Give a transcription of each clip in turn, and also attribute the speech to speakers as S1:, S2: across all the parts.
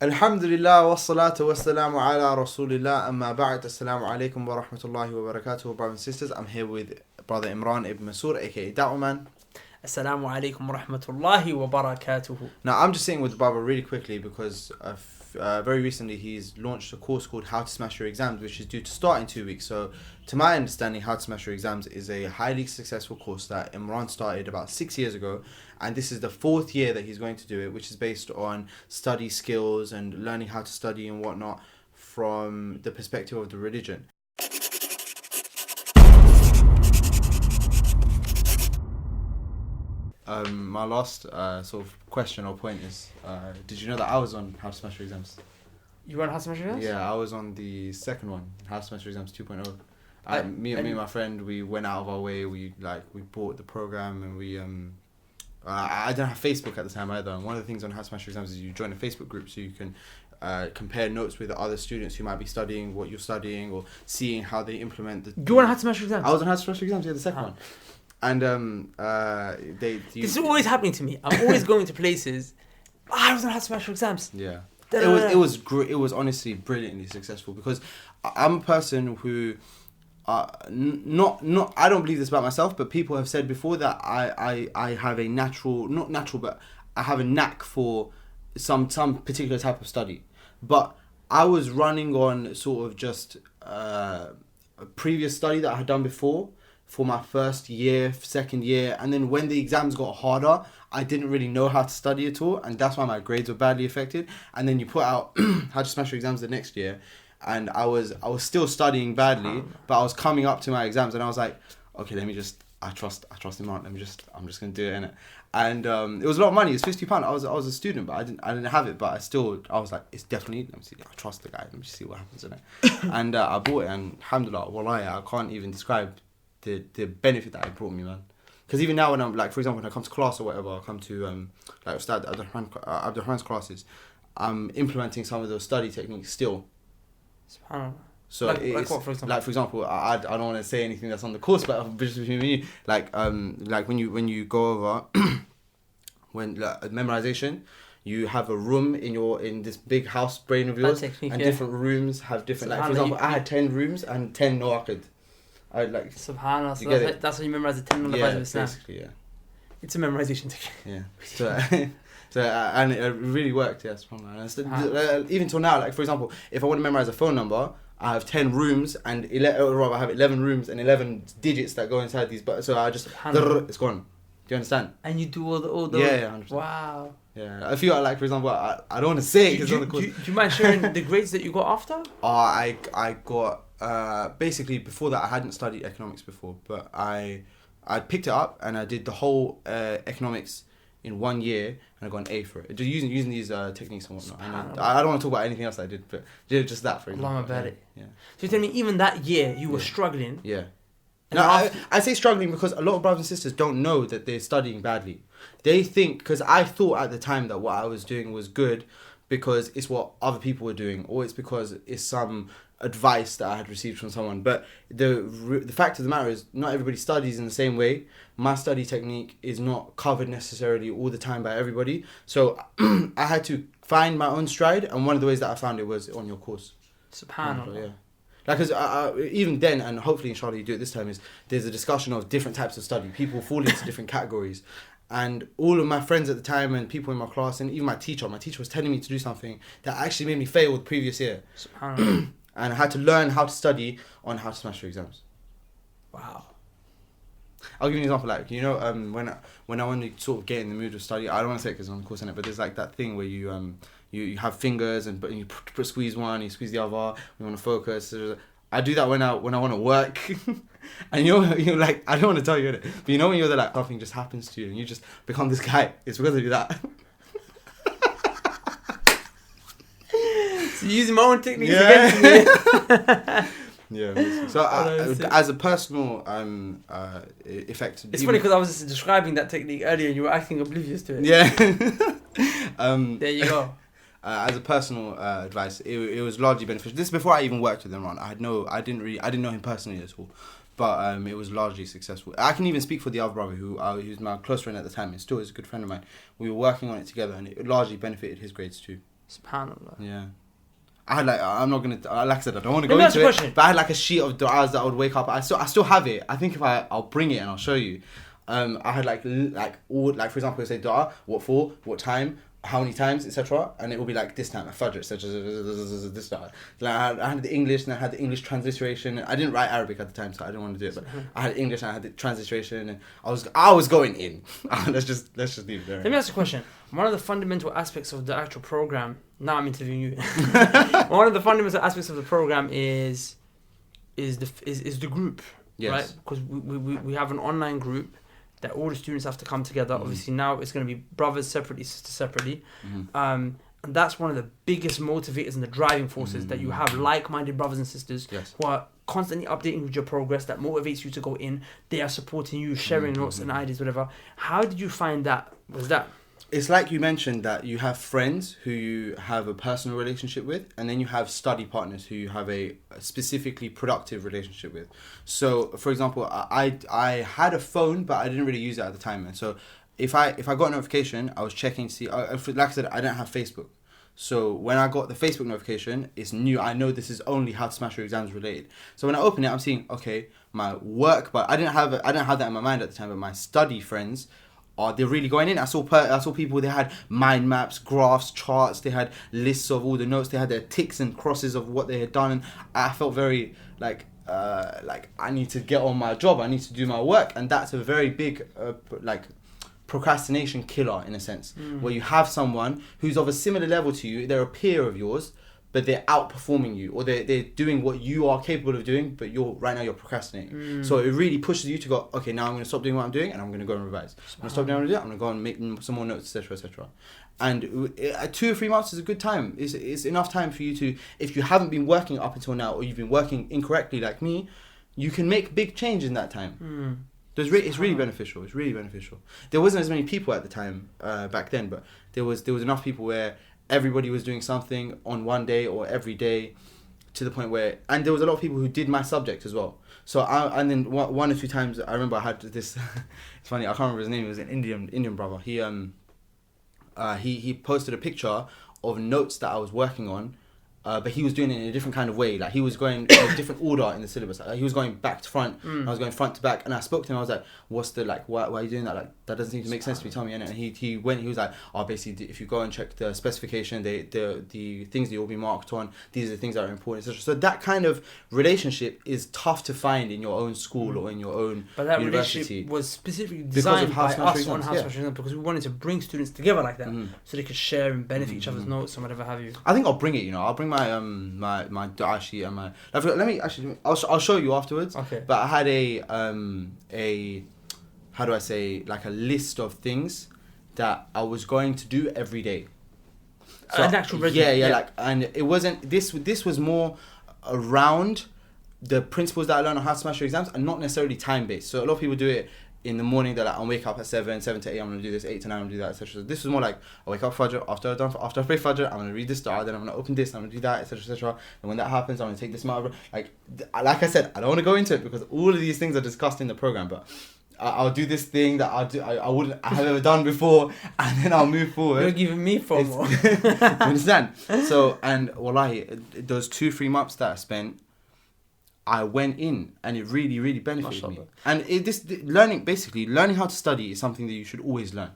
S1: Alhamdulillah wa salatu wa salamu ala rasulillah amma ba'd. Assalamu alaikum wa rahmatullahi wa barakatuh, brothers and sisters. I'm here with brother Imran ibn Masoor, aka Da'waman.
S2: Assalamu alaikum wa rahmatullahi wa barakatuhu.
S1: Now, I'm just saying with Baba really quickly because very recently he's launched a course called How to Smash Your Exams, which is due to start in 2 weeks. So, to my understanding, How to Smash Your Exams is a highly successful course that Imran started about 6 years ago. And this is the 4th year that he's going to do it, which is based on study skills and learning how to study and whatnot from the perspective of the religion. My last sort of question or point is, did you know that I was on How to Smash Your Exams?
S2: You want How to Smash Your Exams?
S1: Yeah, I was on the second one, How to Smash Your Exams 2.0. Me and my friend, we went out of our way. We bought the program, and we I didn't have Facebook at the time either. And one of the things on How to Smash Your Exams is you join a Facebook group so you can compare notes with other students who might be studying what you're studying or seeing how they implement the.
S2: You want How to Smash Your Exams?
S1: I was on How to Smash Your Exams, yeah, the second one. And
S2: this is always happening to me. I'm always going to places. I was on How to Smash Your Exams.
S1: Yeah. It was great. It was honestly brilliantly successful because I'm a person who, not I don't believe this about myself, but people have said before that I have a not natural, but I have a knack for some particular type of study. But I was running on sort of just a previous study that I had done before for my first year, second year, and then when the exams got harder, I didn't really know how to study at all, and that's why my grades were badly affected. And then you put out How to Smash Your Exams the next year, and I was still studying badly, but I was coming up to my exams, and I was like, okay, I trust Imran. I'm just gonna do it, innit? And it was a lot of money. It's £50. I was a student, but I didn't have it, but I was like, it's definitely. Let me see. I trust the guy. Let me see what happens in it. And I bought it, and alhamdulillah, wallahi, I can't even describe the benefit that it brought me, man. Because even now when I'm like, for example, when I come to class or whatever, I come to like Ustad Abdurrahman's classes, I'm implementing some of those study techniques still.
S2: SubhanAllah.
S1: So
S2: like what, for example?
S1: Like, for example, I don't want to say anything that's on the course, but just between me, like when you go over memorization, you have a room in this big house brain of yours, and different rooms have different. Like, for example, I had 10 rooms and 10 nawaqid. I like
S2: SubhanAllah. So that's how you memorize the 10
S1: yeah,
S2: of Islam.
S1: Basically, yeah.
S2: It's a memorization technique.
S1: Yeah. So and it really worked. Yes, even till now. Like, for example, if I want to memorize a phone number, I have 10 rooms and I have 11 rooms and 11 digits that go inside these. But so I just it's gone. Do you understand?
S2: And you do all the
S1: yeah, 100%.
S2: Wow.
S1: Yeah, I feel like, for example, I don't want to say it.
S2: Do you mind sharing the grades that you got after?
S1: I got basically before that I hadn't studied economics before, but I picked it up and I did the whole economics in 1 year and I got an A for it. Just using these techniques and whatnot. And I don't want to talk about anything else I did, but just that for example.
S2: Long about it.
S1: Yeah.
S2: So you tell me, even that year you were struggling.
S1: Yeah. No, I say struggling because a lot of brothers and sisters don't know that they're studying badly. They think, because I thought at the time that what I was doing was good because it's what other people were doing, or it's because it's some advice that I had received from someone. But the fact of the matter is, not everybody studies in the same way. My study technique is not covered necessarily all the time by everybody. So I had to find my own stride, and one of the ways that I found it was on your course.
S2: SubhanAllah.
S1: Yeah. Like, because even then, and hopefully inshallah you do it this time, is there's a discussion of different types of study. People fall into different categories. And all of my friends at the time and people in my class and even my teacher was telling me to do something that actually made me fail the previous year.
S2: SubhanAllah.
S1: And I had to learn how to study on How to Smash Your Exams.
S2: Wow.
S1: I'll give you an example. Like, you know, when I want to sort of get in the mood of study, I don't want to say it because I'm on the course in it, but there's like that thing where you have fingers and you squeeze one, you squeeze the other. You want to focus. I do that when I want to work, and you're like, I don't want to tell you, but you know when you're there, like, nothing just happens to you and you just become this guy. It's because I do that.
S2: So you're using my own techniques against me.
S1: Yeah. So as a personal effect.
S2: It's funny because I was just describing that technique earlier and you were acting oblivious to it.
S1: Yeah.
S2: There you go.
S1: As a personal advice, it was largely beneficial. This is before I even worked with Imran. I didn't know him personally at all, but it was largely successful. I can even speak for the other brother who's my close friend at the time and still is a good friend of mine. We were working on it together, and it largely benefited his grades too.
S2: SubhanAllah.
S1: Yeah. I had like, I'm not gonna, like I said, I don't want to go
S2: Let me ask you
S1: into
S2: a
S1: it,
S2: question.
S1: but I had like a sheet of du'as that I would wake up. I still have it. I think if I'll bring it and I'll show you. I had like all, like for example, say du'a, what for, what time, how many times, etc. And it will be like this time, Fajr, etc. This time. Like I had the English and I had the English transliteration. I didn't write Arabic at the time, so I didn't want to do it. But I had English and I had the transliteration, and I was going in. let's just leave it there.
S2: Let me ask you a question. One of the fundamental aspects of the actual program. Now I'm interviewing you. One of the fundamental aspects of the program is the group,
S1: Yes.
S2: right? Because we have an online group that all the students have to come together. Obviously now it's going to be brothers separately, sisters separately. And that's one of the biggest motivators and the driving forces that you have like-minded brothers and sisters who are constantly updating with your progress, that motivates you to go in. They are supporting you, sharing notes and ideas, whatever. How did you find that? Was that?
S1: It's like you mentioned that you have friends who you have a personal relationship with, and then you have study partners who you have a specifically productive relationship with. So, for example, I had a phone, but I didn't really use it at the time. And so, if I got a notification, I was checking to see. Like I said, I didn't have Facebook. So when I got the Facebook notification, it's new. I know this is only How to Smash Your Exams related. So when I open it, I'm seeing my work, but I didn't have that in my mind at the time. But my study friends. They're really going in. I saw people, they had mind maps, graphs, charts, they had lists of all the notes, they had their ticks and crosses of what they had done, and I felt very like I need to get on my job, I need to do my work, and that's a very big procrastination killer in a sense, where you have someone who's of a similar level to you, they're a peer of yours, but they're outperforming you, or they're doing what you are capable of doing, but you're procrastinating. So it really pushes you to go, okay, now I'm going to stop doing what I'm doing, and I'm going to go and revise. I'm going to stop doing what I'm doing, I'm going to go and make some more notes, etc., etc. And 2 or 3 months is a good time. It's enough time for you to, if you haven't been working up until now, or you've been working incorrectly like me, you can make big change in that time. It's really beneficial. It's really beneficial. There wasn't as many people at the time back then, but there was enough people where everybody was doing something on one day or every day, to the point where, and there was a lot of people who did my subject as well. So and then one or two times I remember I had this. It's funny, I can't remember his name. It was an Indian brother. He posted a picture of notes that I was working on. But he was doing it in a different kind of way. Like he was going in a different order in the syllabus. Like, he was going back to front. I was going front to back. And I spoke to him. I was like, "What's the why are you doing that? Like that doesn't seem to make sense to me. Tell me." And he was like, "Oh, basically, if you go and check the specification, the things that you'll be marked on. These are the things that are important, etc." So that kind of relationship is tough to find in your own school or in your own
S2: but that
S1: university.
S2: Relationship was specifically designed by us on How to Smash Your Exams, because we wanted to bring students together like that, so they could share and benefit each other's notes and whatever have you.
S1: I think I'll bring it. I'll bring my my du'a sheet and my. Let me actually. I'll show you afterwards.
S2: Okay.
S1: But I had a how do I say, like a list of things that I was going to do every day.
S2: So, an actual regimen.
S1: Yeah. Like, and it wasn't this was more around the principles that I learned on How to Smash Your Exams, and not necessarily time based. So a lot of people do it in the morning. They're like, I'll wake up at 7 to 8, I'm going to do this, 8 to 9, I'm going to do that, etc. So this was more like, I wake up Fajr, after I pray Fajr, I'm going to read this Dua, then I'm going to open this, I'm going to do that, etc, etc. And when that happens, I'm going to take this amount. Like I said, I don't want to go into it because all of these things are discussed in the program, but I'll do this thing that I have ever done before, and then I'll move forward.
S2: You're giving me FOMO.
S1: You understand? So, and wallahi, those 2-3 months that I spent, I went in, and it really, really benefited me. And learning how to study is something that you should always learn.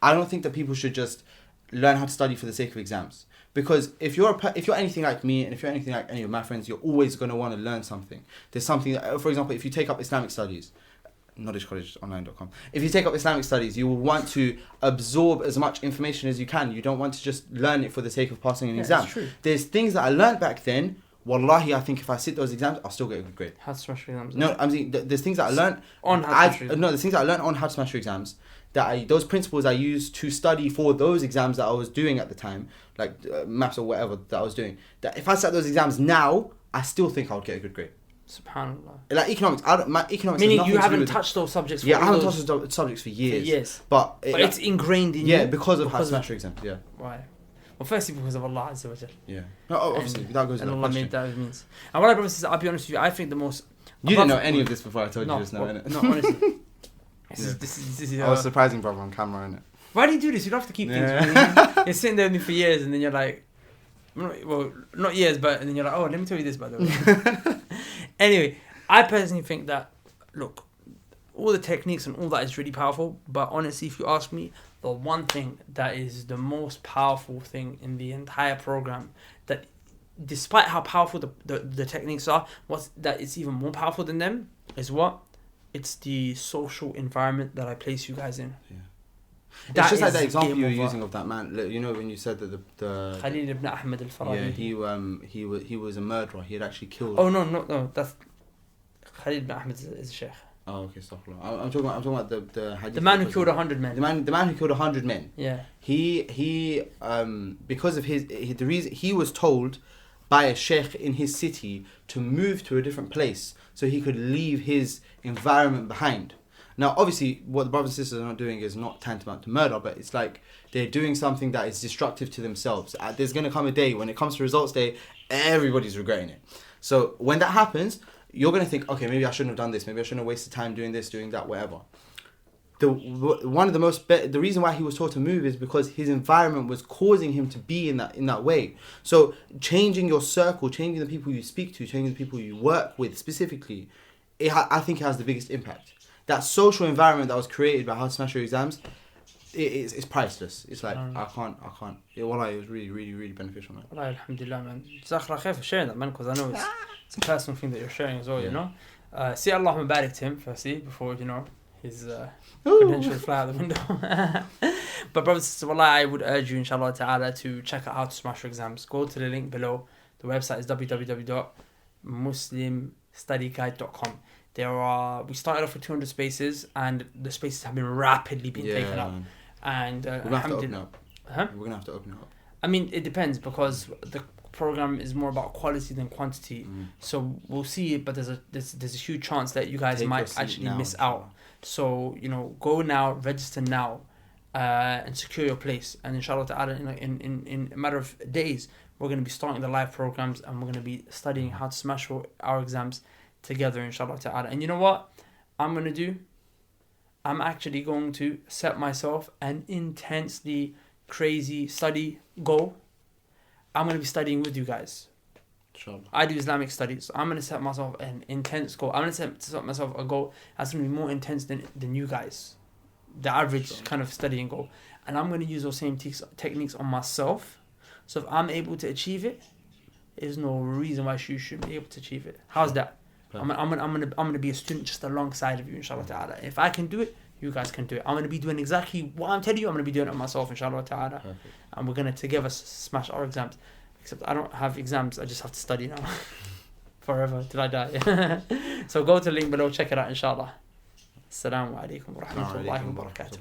S1: I don't think that people should just learn how to study for the sake of exams. Because if you're anything like me, and if you're anything like any of my friends, you're always going to want to learn something. There's something that, for example, if you take up Islamic studies, knowledgecollegeonline.com. If you take up Islamic studies, you will want to absorb as much information as you can. You don't want to just learn it for the sake of passing an exam.
S2: That's true.
S1: There's things that I learned back then. Wallahi, I think if I sit those exams, I'll still get a good grade.
S2: How to Smash Your Exams.
S1: No, I'm saying there's things that I learned
S2: on How to Smash Your Exams.
S1: No, there's things that I learned on How to Smash Your Exams, those principles I used to study for those exams that I was doing at the time, like maths or whatever that I was doing. That if I sat those exams now, I still think I would get a good grade.
S2: SubhanAllah.
S1: Like economics, my economics.
S2: Meaning you haven't touched those subjects.
S1: I haven't touched those subjects for years.
S2: Yes,
S1: but
S2: it's ingrained in you.
S1: Yeah, because of How to Smash Your Exams. Yeah.
S2: Why? Well, firstly because of Allah Azza wa Jal.
S1: Yeah. No, obviously that goes.
S2: And Allah made that means. And what I promise is, I'll be honest with you. I think the most.
S1: You didn't know any of this before I told you just now, innit?
S2: No, honestly. This is.
S1: I was surprising brother on camera, innit?
S2: Why do you do this? You don't have to keep things. You're sitting there with me for years, and then you're like, well, not years, but and then you're like, oh, let me tell you this, by the way. Anyway, I personally think that, look, all the techniques and all that is really powerful, but honestly, if you ask me, the one thing that is the most powerful thing in the entire program, that despite how powerful the techniques are, that it's even more powerful than them, is what? It's the social environment that I place you guys in.
S1: Yeah. It's just like that example you were using of that man. You know, when you said that the
S2: Khalil ibn Ahmed al-Farahidi.
S1: Yeah, he was a murderer. He had actually killed.
S2: Oh no, that's Khalil ibn Ahmed is a sheikh.
S1: Oh, okay, astaghfirullah. I'm talking about the hadith.
S2: The man who killed 100 men.
S1: The man who killed 100 men.
S2: Yeah.
S1: He because of the reason he was told by a sheikh in his city to move to a different place so he could leave his environment behind. Now, obviously, what the brothers and sisters are not doing is not tantamount to murder, but it's like they're doing something that is destructive to themselves. There's going to come a day when it comes to results day, everybody's regretting it. So when that happens, you're going to think, okay, maybe I shouldn't have done this. Maybe I shouldn't have wasted time doing this, doing that, whatever. The reason why he was told to move is because his environment was causing him to be in that way. So changing your circle, changing the people you speak to, changing the people you work with specifically, I think it has the biggest impact. That social environment that was created by How to Smash Your Exams, it's priceless. It's like, I can't. It was really, really, really beneficial, man.
S2: Wallahi, alhamdulillah, man. Jazakallah khair for sharing that, man, because I know it's a personal thing that you're sharing as well, you know. See, Allahumma barik to him, firstly, before, you know, his credentials fly out the window. But brothers and sisters, wallahi, I would urge you, inshallah ta'ala, to check out How to Smash Your Exams. Go to the link below. The website is www.muslimstudyguide.com. We started off with 200 spaces, and the spaces have been rapidly taken up. And
S1: we're gonna have to open up. We're gonna have to open up.
S2: I mean, it depends, because the program is more about quality than quantity. So we'll see, but there's a huge chance that you guys might actually miss out. So, you know, go now, register now, and secure your place. And inshallah ta'ala, in a matter of days, we're going to be starting the live programs, and we're going to be studying how to smash our exams together, inshallah ta'ala. And you know what I'm going to do? I'm actually going to set myself an intensely crazy study goal. I'm going to be studying with you guys.
S1: Inshallah.
S2: I do Islamic studies, so I'm going to set myself an intense goal. I'm going to set myself a goal that's going to be more intense than you guys, the average kind of studying goal. And I'm going to use those same techniques on myself. So if I'm able to achieve it, there's no reason why you shouldn't be able to achieve it. How's that? I'm gonna be a student just alongside of you, inshallah ta'ala. If I can do it, you guys can do it. I'm gonna be doing exactly what I'm telling you. I'm gonna be doing it myself, inshallah ta'ala. Perfect. And we're gonna together smash our exams. Except I don't have exams. I just have to study now. Forever till I die. So go to the link below. Check it out, inshallah. Assalamu alaikum wa rahmatullahi wa barakatuh.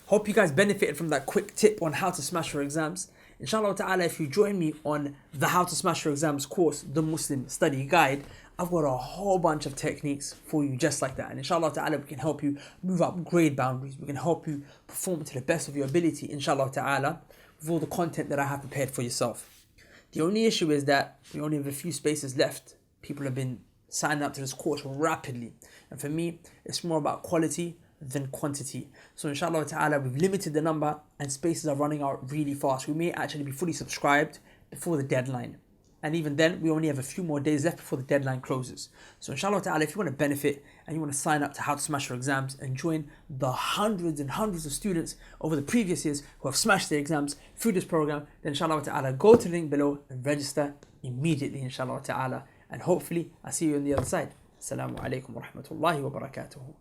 S2: Hope you guys benefited from that quick tip on how to smash your exams. Inshallah ta'ala, if you join me on the How to Smash Your Exams course, the Muslim Study Guide, I've got a whole bunch of techniques for you just like that. And inshallah ta'ala, we can help you move up grade boundaries. We can help you perform to the best of your ability, inshallah ta'ala, with all the content that I have prepared for yourself. The only issue is that we only have a few spaces left. People have been signing up to this course rapidly. And for me, it's more about quality than quantity. So inshallah ta'ala, we've limited the number and spaces are running out really fast. We may actually be fully subscribed before the deadline. And even then, we only have a few more days left before the deadline closes. So inshallah ta'ala, if you want to benefit and you want to sign up to How to Smash Your Exams and join the hundreds and hundreds of students over the previous years who have smashed their exams through this program, then inshallah ta'ala, go to the link below and register immediately, inshallah ta'ala. And hopefully, I'll see you on the other side. Assalamu alaikum wa rahmatullahi wa barakatuhu.